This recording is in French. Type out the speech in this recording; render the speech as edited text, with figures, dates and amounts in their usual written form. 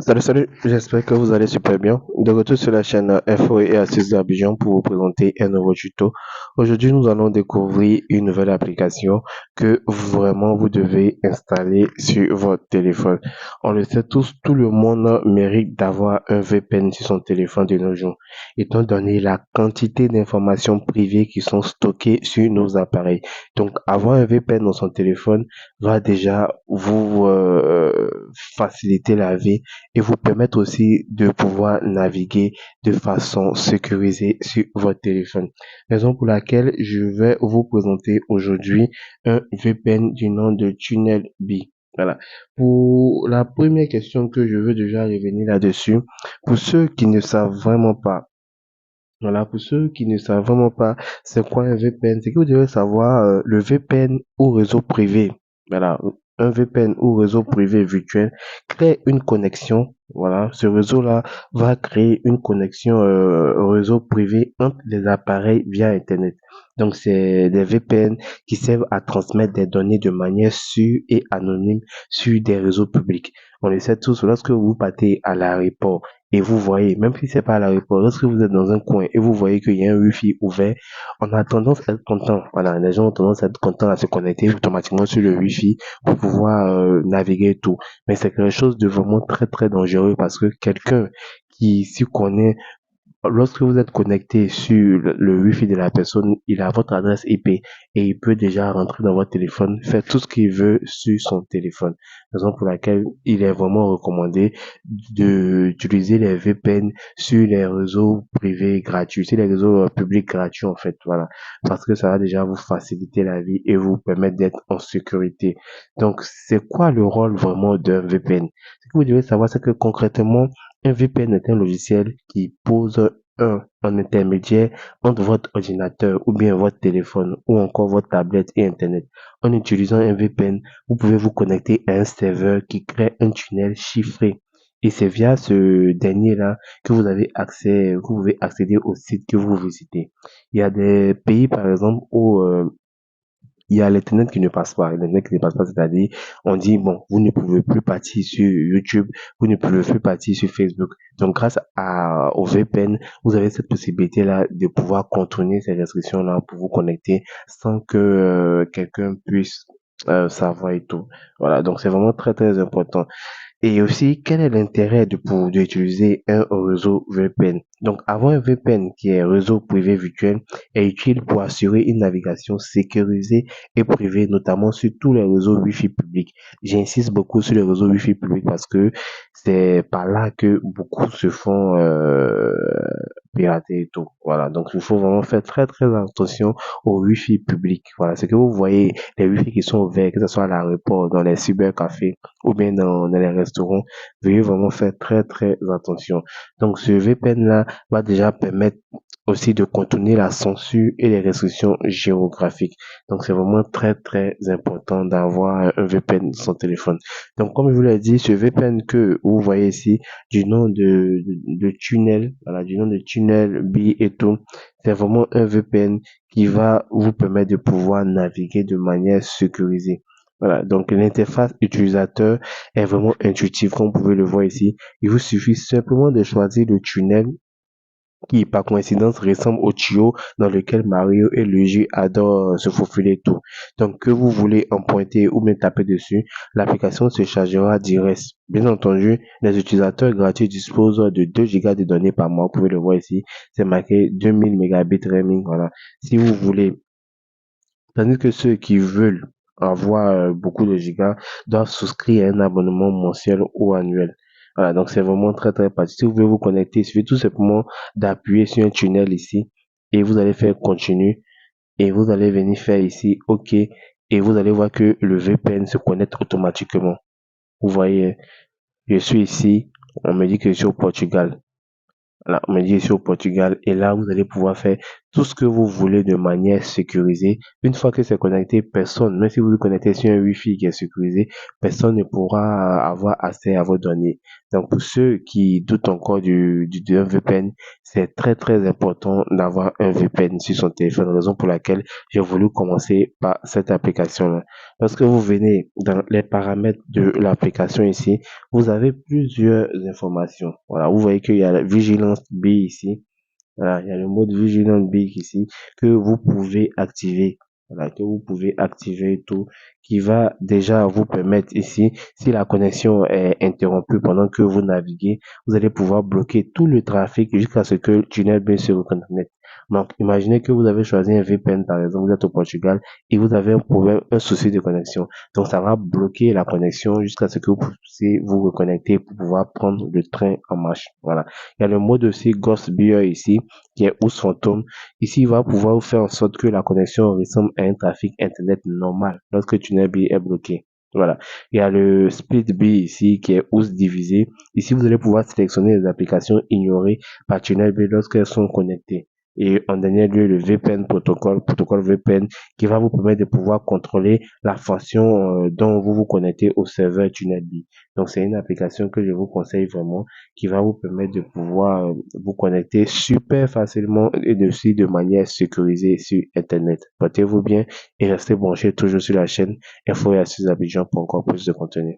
Salut, j'espère que vous allez super bien. De retour sur la chaîne Info et Astuces d'Abidjan pour vous présenter un nouveau tuto. Aujourd'hui, nous allons découvrir une nouvelle application que vraiment vous devez installer sur votre téléphone. On le sait tous, tout le monde mérite d'avoir un VPN sur son téléphone de nos jours, étant donné la quantité d'informations privées qui sont stockées sur nos appareils. Donc, avoir un VPN dans son téléphone va déjà vous faciliter la vie et vous permettre aussi de pouvoir naviguer de façon sécurisée sur votre téléphone. Raison pour laquelle je vais vous présenter aujourd'hui un VPN du nom de TunnelB. Voilà. Pour la première question que je veux déjà revenir là-dessus, pour ceux qui ne savent vraiment pas, voilà, pour ceux qui ne savent vraiment pas c'est quoi un VPN, c'est que vous devez savoir le VPN ou réseau privé. Voilà, un VPN ou réseau privé virtuel crée une connexion. Voilà, ce réseau-là va créer une connexion réseau privé entre les appareils via Internet. Donc, c'est des VPN qui servent à transmettre des données de manière sûre et anonyme sur des réseaux publics. On le sait tous, lorsque vous partez à l'aéroport, et vous voyez, même si c'est pas à l'aéroport, lorsque vous êtes dans un coin et vous voyez qu'il y a un Wi-Fi ouvert, on a tendance à être content. Voilà, les gens ont tendance à être contents à se connecter automatiquement sur le Wi-Fi pour pouvoir naviguer et tout. Mais c'est quelque chose de vraiment très très dangereux parce que quelqu'un qui s'y connaît lorsque vous êtes connecté sur le Wi-Fi de la personne, il a votre adresse IP et il peut déjà rentrer dans votre téléphone, faire tout ce qu'il veut sur son téléphone. Raison pour laquelle il est vraiment recommandé d'utiliser les VPN sur les réseaux privés gratuits, sur les réseaux publics gratuits en fait, voilà. Parce que ça va déjà vous faciliter la vie et vous permettre d'être en sécurité. Donc, c'est quoi le rôle vraiment d'un VPN? Ce que vous devez savoir, c'est que concrètement, un VPN est un logiciel qui pose un intermédiaire entre votre ordinateur ou bien votre téléphone ou encore votre tablette et Internet. En utilisant un VPN, vous pouvez vous connecter à un serveur qui crée un tunnel chiffré. Et c'est via ce dernier-là que vous avez accès, vous pouvez accéder au site que vous visitez. Il y a des pays, par exemple, où il y a l'Internet qui ne passe pas. L'Internet qui ne passe pas, c'est-à-dire, on dit, bon, vous ne pouvez plus partir sur YouTube, vous ne pouvez plus partir sur Facebook. Donc, au VPN, vous avez cette possibilité-là de pouvoir contourner ces restrictions-là pour vous connecter sans que quelqu'un puisse savoir et tout. Voilà, donc c'est vraiment très, très important. Et aussi, quel est l'intérêt d'utiliser un réseau VPN? Donc, avoir un VPN qui est réseau privé virtuel est utile pour assurer une navigation sécurisée et privée, notamment sur tous les réseaux Wi-Fi publics. J'insiste beaucoup sur les réseaux Wi-Fi publics parce que c'est par là que beaucoup se font pirater et tout. Voilà, donc il faut vraiment faire très très attention au Wi-Fi public. Voilà, c'est que vous voyez les Wi-Fi qui sont ouverts, que ce soit à l'aéroport, dans les cybercafés ou bien dans les restaurants, veuillez vraiment faire très très attention. Donc ce VPN-là va déjà permettre aussi de contourner la censure et les restrictions géographiques. Donc c'est vraiment très très important d'avoir un VPN sur son téléphone. Donc comme je vous l'ai dit, ce VPN que vous voyez ici, du nom de tunnel, voilà, du nom de tunnel B et tout, c'est vraiment un VPN qui va vous permettre de pouvoir naviguer de manière sécurisée. Voilà, donc l'interface utilisateur est vraiment intuitive, comme vous pouvez le voir ici. Il vous suffit simplement de choisir le tunnel qui, par coïncidence, ressemble au tuyau dans lequel Mario et Luigi adorent se faufiler et tout. Donc, que vous voulez emprunter ou bien taper dessus, l'application se chargera direct. Bien entendu, les utilisateurs gratuits disposent de 2 gigas de données par mois. Vous pouvez le voir ici. C'est marqué 2000 mégabits roaming. Voilà. Si vous voulez, tandis que ceux qui veulent avoir beaucoup de gigas doivent souscrire à un abonnement mensuel ou annuel. Voilà, donc c'est vraiment très très pratique. Si vous voulez vous connecter, il suffit tout simplement d'appuyer sur un tunnel ici et vous allez faire continue et vous allez venir faire ici OK et vous allez voir que le VPN se connecte automatiquement. Vous voyez, je suis ici, on me dit que je suis au Portugal. Voilà, on me dit je suis au Portugal et là vous allez pouvoir faire tout ce que vous voulez de manière sécurisée. Une fois que c'est connecté, personne, même si vous vous connectez sur un Wi-Fi qui est sécurisé, personne ne pourra avoir accès à vos données. Donc, pour ceux qui doutent encore d'un VPN, c'est très, très important d'avoir un VPN sur son téléphone, raison pour laquelle j'ai voulu commencer par cette application-là. Lorsque vous venez dans les paramètres de l'application ici, vous avez plusieurs informations. Voilà, vous voyez qu'il y a la Vigilance B ici. Voilà, il y a le mode Vigilance B ici que vous pouvez activer. Voilà, que vous pouvez activer tout, qui va déjà vous permettre ici, si la connexion est interrompue pendant que vous naviguez, vous allez pouvoir bloquer tout le trafic jusqu'à ce que Tunnel B se reconnecte. Donc, imaginez que vous avez choisi un VPN, par exemple, vous êtes au Portugal et vous avez un problème, un souci de connexion. Donc, ça va bloquer la connexion jusqu'à ce que vous puissiez vous reconnecter pour pouvoir prendre le train en marche. Voilà. Il y a le mode aussi Ghost Beer ici, qui est Ours Fantôme. Ici, il va pouvoir faire en sorte que la connexion ressemble à un trafic Internet normal lorsque Tunnel B est bloqué. Voilà. Il y a le Split B ici, qui est Ours Divisé. Ici, vous allez pouvoir sélectionner les applications ignorées par Tunnel B lorsqu'elles sont connectées. Et en dernier lieu, le VPN protocole VPN, qui va vous permettre de pouvoir contrôler la façon dont vous vous connectez au serveur TunnelB. Donc, c'est une application que je vous conseille vraiment, qui va vous permettre de pouvoir vous connecter super facilement et aussi de manière sécurisée sur Internet. Portez-vous bien et restez branchés toujours sur la chaîne Info et Astuces Abidjan pour encore plus de contenu.